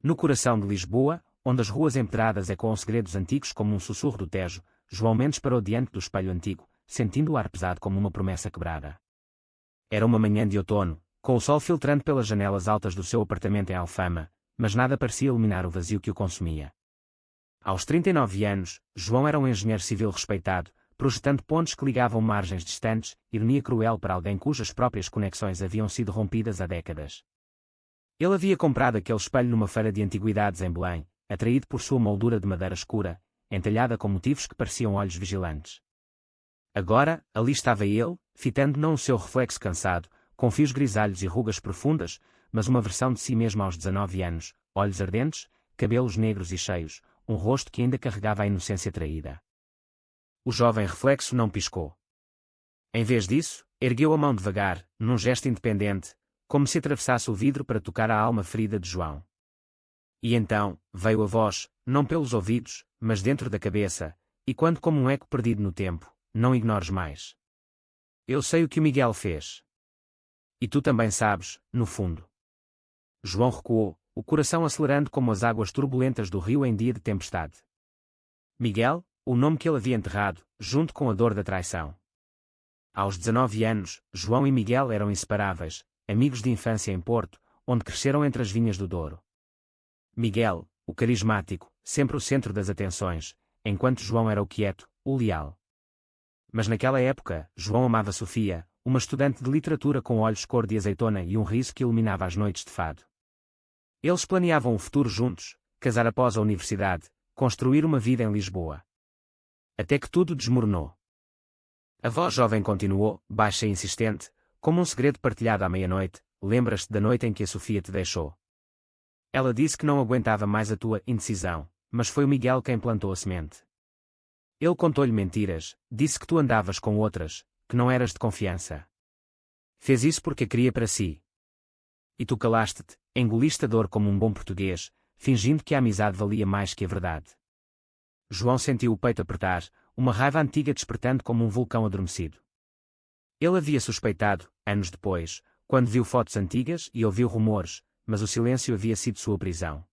No coração de Lisboa, onde as ruas empedradas ecoam segredos antigos como um sussurro do Tejo, João Mendes parou diante do espelho antigo, sentindo o ar pesado como uma promessa quebrada. Era uma manhã de outono, com o sol filtrando pelas janelas altas do seu apartamento em Alfama, mas nada parecia iluminar o vazio que o consumia. Aos 39 anos, João era um engenheiro civil respeitado, projetando pontes que ligavam margens distantes, ironia cruel para alguém cujas próprias conexões haviam sido rompidas há décadas. Ele havia comprado aquele espelho numa feira de antiguidades em Belém, atraído por sua moldura de madeira escura, entalhada com motivos que pareciam olhos vigilantes. Agora, ali estava ele, fitando não o seu reflexo cansado, com fios grisalhos e rugas profundas, mas uma versão de si mesmo aos 19 anos, olhos ardentes, cabelos negros e cheios, um rosto que ainda carregava a inocência traída. O jovem reflexo não piscou. Em vez disso, ergueu a mão devagar, num gesto independente, como se atravessasse o vidro para tocar a alma ferida de João. E então, veio a voz, não pelos ouvidos, mas dentro da cabeça, e quando como um eco perdido no tempo, não ignores mais. Eu sei o que o Miguel fez. E tu também sabes, no fundo. João recuou, o coração acelerando como as águas turbulentas do rio em dia de tempestade. Miguel, o nome que ele havia enterrado, junto com a dor da traição. Aos 19 anos, João e Miguel eram inseparáveis, amigos de infância em Porto, onde cresceram entre as vinhas do Douro. Miguel, o carismático, sempre o centro das atenções, enquanto João era o quieto, o leal. Mas naquela época, João amava Sofia, uma estudante de literatura com olhos cor de azeitona e um riso que iluminava as noites de fado. Eles planeavam o futuro juntos, casar após a universidade, construir uma vida em Lisboa. Até que tudo desmoronou. A voz jovem continuou, baixa e insistente, como um segredo partilhado à meia-noite. Lembras-te da noite em que a Sofia te deixou? Ela disse que não aguentava mais a tua indecisão, mas foi o Miguel quem plantou a semente. Ele contou-lhe mentiras, disse que tu andavas com outras, que não eras de confiança. Fez isso porque a queria para si. E tu calaste-te, engoliste a dor como um bom português, fingindo que a amizade valia mais que a verdade. João sentiu o peito apertar, uma raiva antiga despertando como um vulcão adormecido. Ele havia suspeitado, anos depois, quando viu fotos antigas e ouviu rumores, mas o silêncio havia sido sua prisão.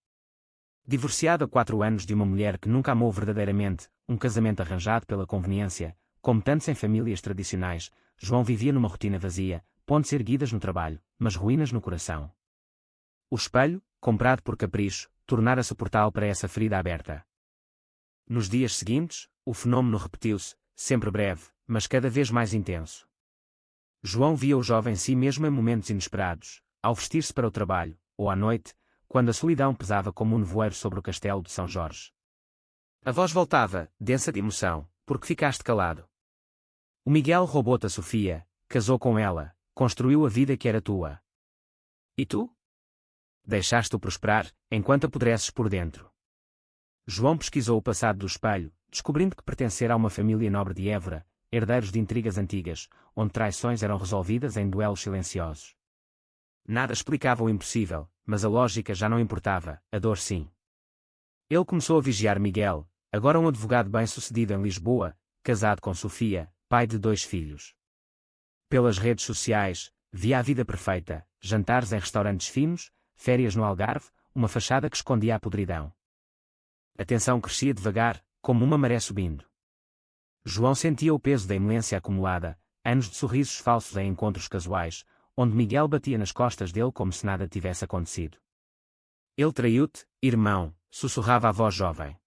Divorciado há 4 anos de uma mulher que nunca amou verdadeiramente, um casamento arranjado pela conveniência, como tantos em famílias tradicionais, João vivia numa rotina vazia, pontes erguidas no trabalho, mas ruínas no coração. O espelho, comprado por capricho, tornara-se o portal para essa ferida aberta. Nos dias seguintes, o fenômeno repetiu-se, sempre breve, mas cada vez mais intenso. João via o jovem si mesmo em momentos inesperados, ao vestir-se para o trabalho, ou à noite, quando a solidão pesava como um nevoeiro sobre o castelo de São Jorge. A voz voltava, densa de emoção, porque ficaste calado. O Miguel roubou-te a Sofia, casou com ela, construiu a vida que era tua. E tu? Deixaste-o prosperar, enquanto apodreces por dentro. João pesquisou o passado do espelho, descobrindo que pertencera a uma família nobre de Évora, herdeiros de intrigas antigas, onde traições eram resolvidas em duelos silenciosos. Nada explicava o impossível, mas a lógica já não importava, a dor sim. Ele começou a vigiar Miguel, agora um advogado bem-sucedido em Lisboa, casado com Sofia, pai de 2 filhos. Pelas redes sociais, via a vida perfeita, jantares em restaurantes finos, férias no Algarve, uma fachada que escondia a podridão. A tensão crescia devagar, como uma maré subindo. João sentia o peso da imelência acumulada, anos de sorrisos falsos em encontros casuais, onde Miguel batia nas costas dele como se nada tivesse acontecido. Ele traiu-te, irmão, sussurrava a voz jovem.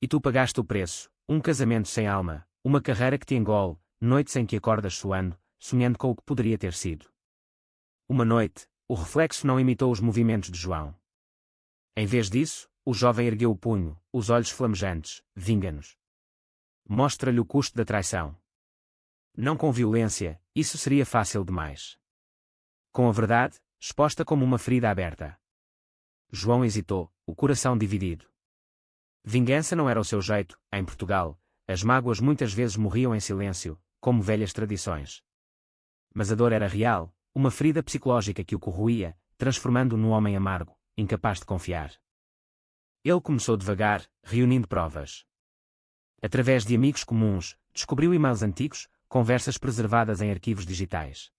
E tu pagaste o preço, um casamento sem alma, uma carreira que te engole, noites em que acordas suando, sonhando com o que poderia ter sido. Uma noite, o reflexo não imitou os movimentos de João. Em vez disso, o jovem ergueu o punho, os olhos flamejantes. Vinga-nos. Mostra-lhe o custo da traição. Não com violência, isso seria fácil demais. Com a verdade, exposta como uma ferida aberta. João hesitou, o coração dividido. Vingança não era o seu jeito, em Portugal, as mágoas muitas vezes morriam em silêncio, como velhas tradições. Mas a dor era real, uma ferida psicológica que o corroía, transformando-o num homem amargo, incapaz de confiar. Ele começou devagar, reunindo provas. Através de amigos comuns, descobriu e-mails antigos, conversas preservadas em arquivos digitais.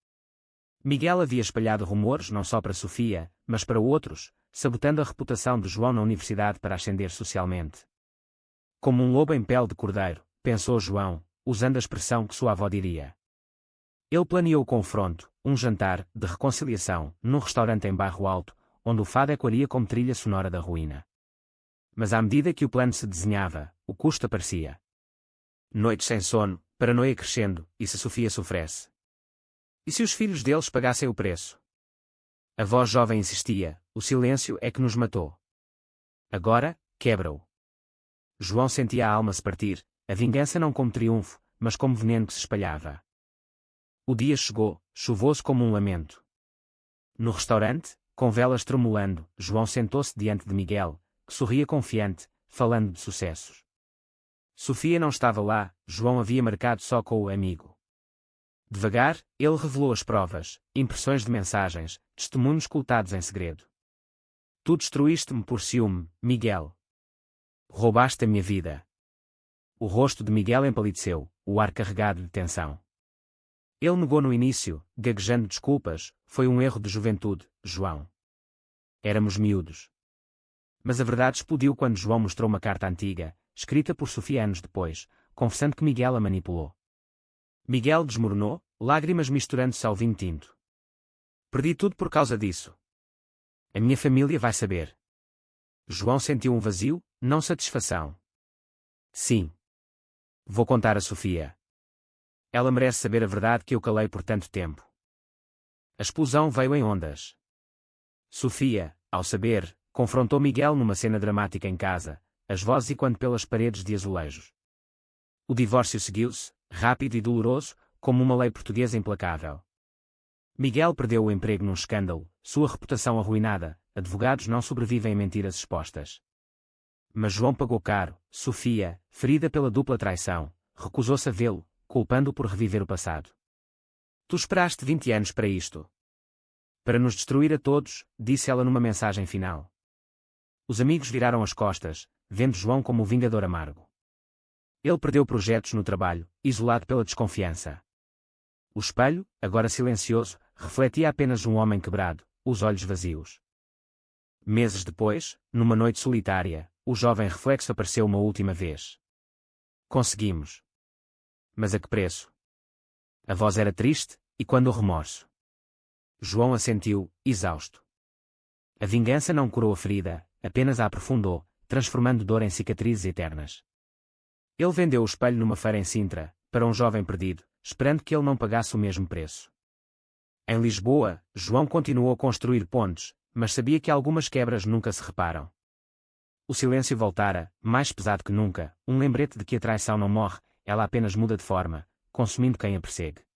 Miguel havia espalhado rumores não só para Sofia, mas para outros, sabotando a reputação de João na universidade para ascender socialmente. Como um lobo em pele de cordeiro, pensou João, usando a expressão que sua avó diria. Ele planeou o confronto, um jantar, de reconciliação, num restaurante em Bairro Alto, onde o fado ecoaria como trilha sonora da ruína. Mas à medida que o plano se desenhava, o custo aparecia. Noites sem sono, paranoia crescendo, e se Sofia sofresse? E se os filhos deles pagassem o preço? A voz jovem insistia, o silêncio é que nos matou. Agora, quebra-o. João sentia a alma se partir, a vingança não como triunfo, mas como veneno que se espalhava. O dia chegou, chuvoso como um lamento. No restaurante, com velas tremulando, João sentou-se diante de Miguel, que sorria confiante, falando de sucessos. Sofia não estava lá, João havia marcado só com o amigo. Devagar, ele revelou as provas, impressões de mensagens, testemunhos ocultados em segredo. Tu destruíste-me por ciúme, Miguel. Roubaste a minha vida. O rosto de Miguel empalideceu, o ar carregado de tensão. Ele negou no início, gaguejando desculpas, foi um erro de juventude, João. Éramos miúdos. Mas a verdade explodiu quando João mostrou uma carta antiga, escrita por Sofia anos depois, confessando que Miguel a manipulou. Miguel desmoronou, lágrimas misturando-se ao vinho tinto. Perdi tudo por causa disso. A minha família vai saber. João sentiu um vazio, não satisfação. Sim. Vou contar a Sofia. Ela merece saber a verdade que eu calei por tanto tempo. A explosão veio em ondas. Sofia, ao saber, confrontou Miguel numa cena dramática em casa, as vozes ecoando pelas paredes de azulejos. O divórcio seguiu-se, rápido e doloroso, como uma lei portuguesa implacável. Miguel perdeu o emprego num escândalo, sua reputação arruinada, advogados não sobrevivem a mentiras expostas. Mas João pagou caro, Sofia, ferida pela dupla traição, recusou-se a vê-lo, culpando-o por reviver o passado. Tu esperaste 20 anos para isto. Para nos destruir a todos, disse ela numa mensagem final. Os amigos viraram as costas, vendo João como o vingador amargo. Ele perdeu projetos no trabalho, isolado pela desconfiança. O espelho, agora silencioso, refletia apenas um homem quebrado, os olhos vazios. Meses depois, numa noite solitária, o jovem reflexo apareceu uma última vez. Conseguimos. Mas a que preço? A voz era triste, e quando o remorso? João assentiu, exausto. A vingança não curou a ferida, apenas a aprofundou, transformando dor em cicatrizes eternas. Ele vendeu o espelho numa feira em Sintra, para um jovem perdido, esperando que ele não pagasse o mesmo preço. Em Lisboa, João continuou a construir pontes, mas sabia que algumas quebras nunca se reparam. O silêncio voltara, mais pesado que nunca, um lembrete de que a traição não morre, ela apenas muda de forma, consumindo quem a persegue.